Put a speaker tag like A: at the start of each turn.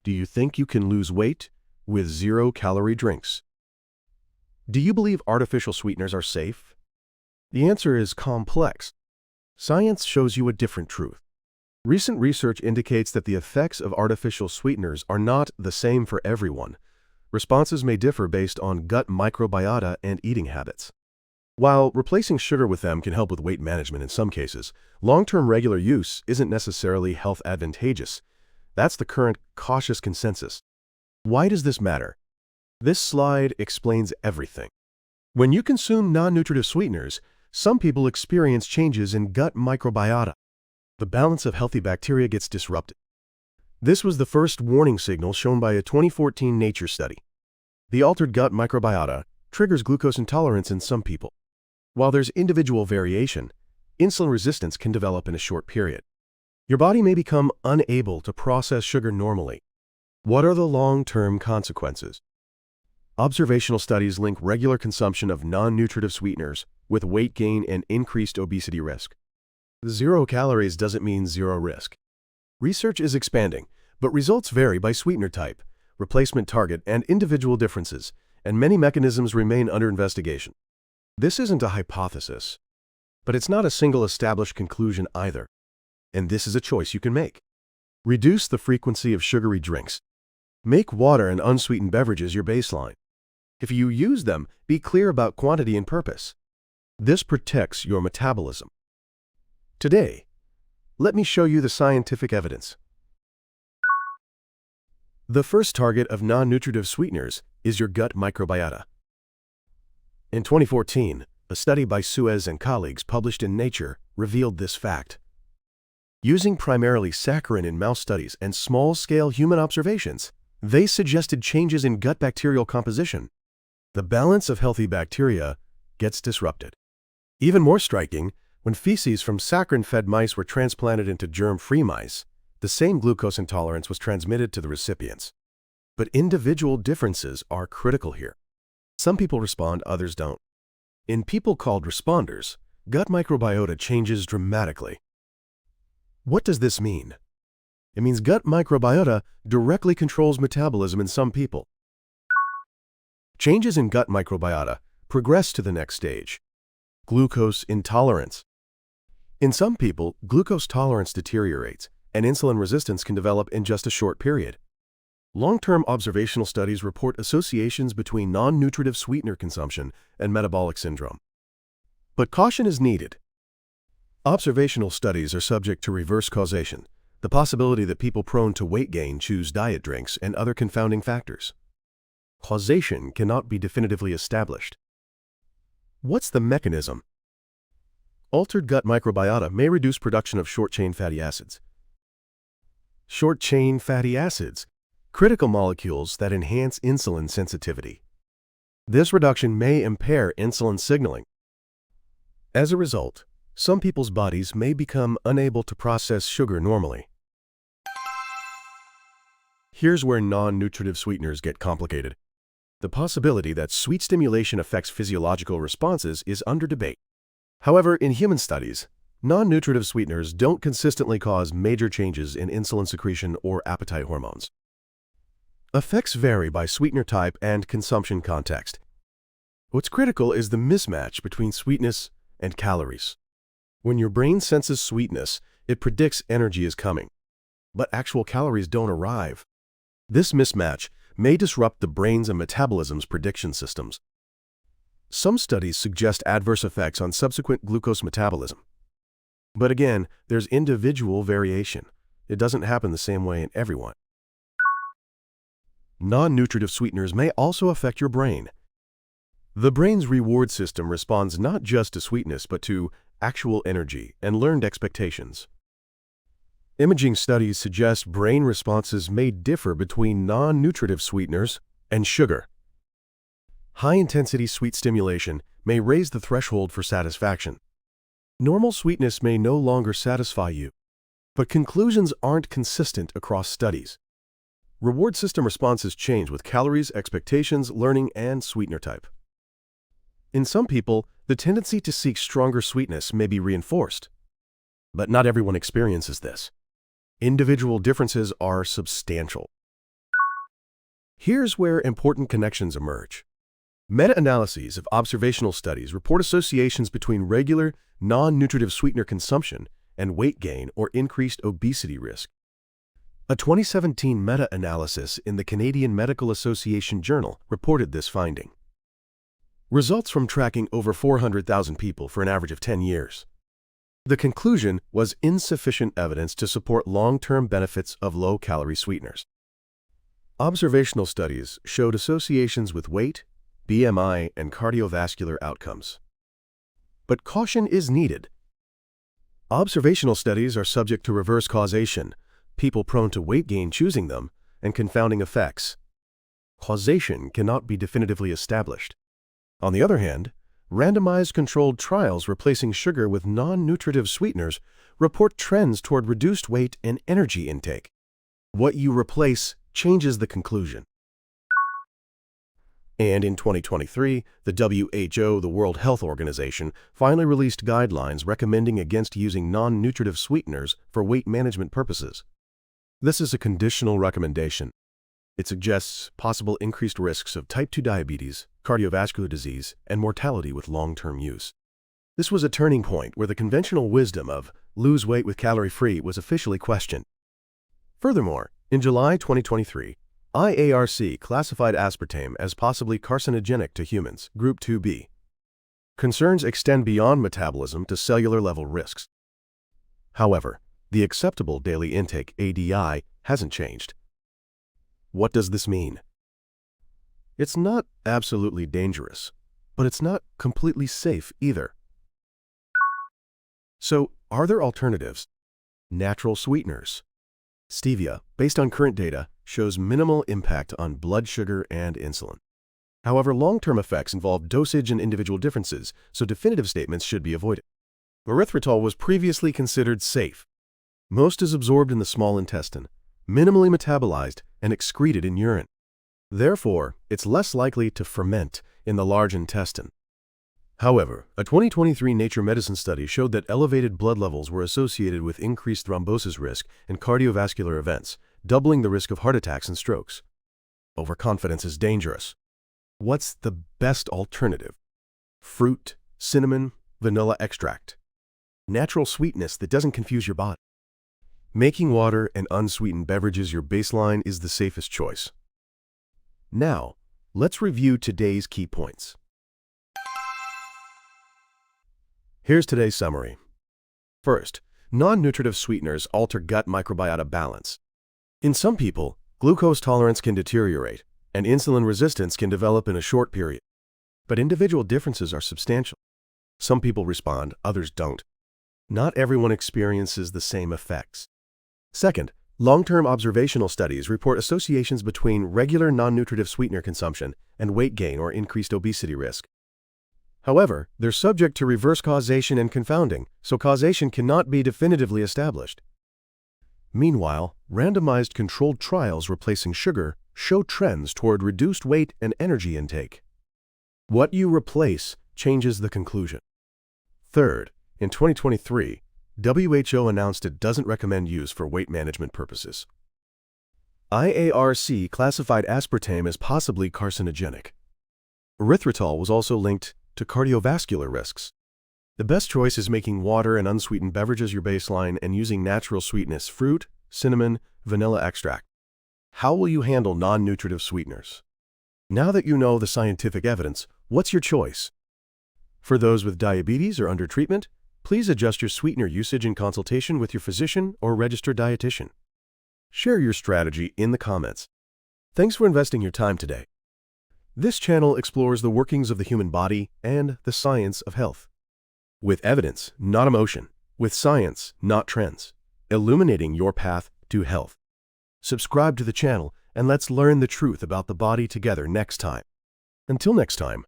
A: Do you think you can lose weight with zero-calorie drinks? Do you believe artificial sweeteners are safe? The answer is complex. Science shows you a different truth. Recent research indicates that the effects of artificial sweeteners are not the same for everyone. Responses may differ based on gut microbiota and eating habits. While replacing sugar with them can help with weight management in some cases, long-term regular use isn't necessarily health advantageous. That's the current cautious consensus. Why does this matter? This slide explains everything. When you consume non-nutritive sweeteners, some people experience changes in gut microbiota. The balance of healthy bacteria gets disrupted. This was the first warning signal shown by a 2014 Nature study. The altered gut microbiota triggers glucose intolerance in some people. While there's individual variation, insulin resistance can develop in a short period. Your body may become unable to process sugar normally. What are the long-term consequences? Observational studies link regular consumption of non-nutritive sweeteners with weight gain and increased obesity risk. 0 calories doesn't mean zero risk. Research is expanding, but results vary by sweetener type, replacement target, and individual differences, and many mechanisms remain under investigation. This isn't a hypothesis, but it's not a single established conclusion either. And this is a choice you can make. Reduce the frequency of sugary drinks. Make water and unsweetened beverages your baseline. If you use them, be clear about quantity and purpose. This protects your metabolism. Today, let me show you the scientific evidence. The first target of non-nutritive sweeteners is your gut microbiota. In 2014, a study by Suez and colleagues published in Nature revealed this fact. Using primarily saccharin in mouse studies and small-scale human observations, they suggested changes in gut bacterial composition. The balance of healthy bacteria gets disrupted. Even more striking, when feces from saccharin-fed mice were transplanted into germ-free mice, the same glucose intolerance was transmitted to the recipients. But individual differences are critical here. Some people respond, others don't. In people called responders, gut microbiota changes dramatically. What does this mean? It means gut microbiota directly controls metabolism in some people. Changes in gut microbiota progress to the next stage: glucose intolerance. In some people, glucose tolerance deteriorates, and insulin resistance can develop in just a short period. Long-term observational studies report associations between non-nutritive sweetener consumption and metabolic syndrome. But caution is needed. Observational studies are subject to reverse causation, the possibility that people prone to weight gain choose diet drinks and other confounding factors. Causation cannot be definitively established. What's the mechanism? Altered gut microbiota may reduce production of short-chain fatty acids. Short-chain fatty acids, critical molecules that enhance insulin sensitivity. This reduction may impair insulin signaling. As a result, some people's bodies may become unable to process sugar normally. Here's where non-nutritive sweeteners get complicated. The possibility that sweet stimulation affects physiological responses is under debate. However, in human studies, non-nutritive sweeteners don't consistently cause major changes in insulin secretion or appetite hormones. Effects vary by sweetener type and consumption context. What's critical is the mismatch between sweetness and calories. When your brain senses sweetness, it predicts energy is coming, but actual calories don't arrive. This mismatch may disrupt the brain's and metabolism's prediction systems. Some studies suggest adverse effects on subsequent glucose metabolism. But again, there's individual variation. It doesn't happen the same way in everyone. Non-nutritive sweeteners may also affect your brain. The brain's reward system responds not just to sweetness, but to actual energy and learned expectations. Imaging studies suggest brain responses may differ between non-nutritive sweeteners and sugar. High-intensity sweet stimulation may raise the threshold for satisfaction. Normal sweetness may no longer satisfy you, but conclusions aren't consistent across studies. Reward system responses change with calories, expectations, learning, and sweetener type. In some people, the tendency to seek stronger sweetness may be reinforced. But not everyone experiences this. Individual differences are substantial. Here's where important connections emerge. Meta-analyses of observational studies report associations between regular, non-nutritive sweetener consumption and weight gain or increased obesity risk. A 2017 meta-analysis in the Canadian Medical Association Journal reported this finding. Results from tracking over 400,000 people for an average of 10 years. The conclusion was insufficient evidence to support long-term benefits of low-calorie sweeteners. Observational studies showed associations with weight, BMI, and cardiovascular outcomes. But caution is needed. Observational studies are subject to reverse causation, people prone to weight gain choosing them, and confounding effects. Causation cannot be definitively established. On the other hand, randomized controlled trials replacing sugar with non-nutritive sweeteners report trends toward reduced weight and energy intake. What you replace changes the conclusion. And in 2023, the WHO, the World Health Organization, finally released guidelines recommending against using non-nutritive sweeteners for weight management purposes. This is a conditional recommendation. It suggests possible increased risks of type 2 diabetes, cardiovascular disease, and mortality with long-term use. This was a turning point where the conventional wisdom of lose weight with calorie-free was officially questioned. Furthermore, in July 2023, IARC classified aspartame as possibly carcinogenic to humans, Group 2B. Concerns extend beyond metabolism to cellular-level risks. However, the acceptable daily intake, ADI, hasn't changed. What does this mean? It's not absolutely dangerous, but it's not completely safe either. So, are there alternatives? Natural sweeteners. Stevia, based on current data, shows minimal impact on blood sugar and insulin. However, long-term effects involve dosage and individual differences, so definitive statements should be avoided. Erythritol was previously considered safe. Most is absorbed in the small intestine, minimally metabolized, and excreted in urine. Therefore, it's less likely to ferment in the large intestine. However, a 2023 Nature Medicine study showed that elevated blood levels were associated with increased thrombosis risk and cardiovascular events, doubling the risk of heart attacks and strokes. Overconfidence is dangerous. What's the best alternative? Fruit, cinnamon, vanilla extract. Natural sweetness that doesn't confuse your body. Making water and unsweetened beverages your baseline is the safest choice. Now, let's review today's key points. Here's today's summary. First, non-nutritive sweeteners alter gut microbiota balance. In some people, glucose tolerance can deteriorate, and insulin resistance can develop in a short period. But individual differences are substantial. Some people respond, others don't. Not everyone experiences the same effects. Second, long-term observational studies report associations between regular non-nutritive sweetener consumption and weight gain or increased obesity risk. However, they're subject to reverse causation and confounding, so causation cannot be definitively established. Meanwhile, randomized controlled trials replacing sugar show trends toward reduced weight and energy intake. What you replace changes the conclusion. Third, in 2023, WHO announced it doesn't recommend use for weight management purposes. IARC classified aspartame as possibly carcinogenic. Erythritol was also linked to cardiovascular risks. The best choice is making water and unsweetened beverages your baseline and using natural sweetness, fruit, cinnamon, vanilla extract. How will you handle non-nutritive sweeteners? Now that you know the scientific evidence, what's your choice? For those with diabetes or under treatment, please adjust your sweetener usage in consultation with your physician or registered dietitian. Share your strategy in the comments. Thanks for investing your time today. This channel explores the workings of the human body and the science of health. With evidence, not emotion. With science, not trends. Illuminating your path to health. Subscribe to the channel and let's learn the truth about the body together next time. Until next time.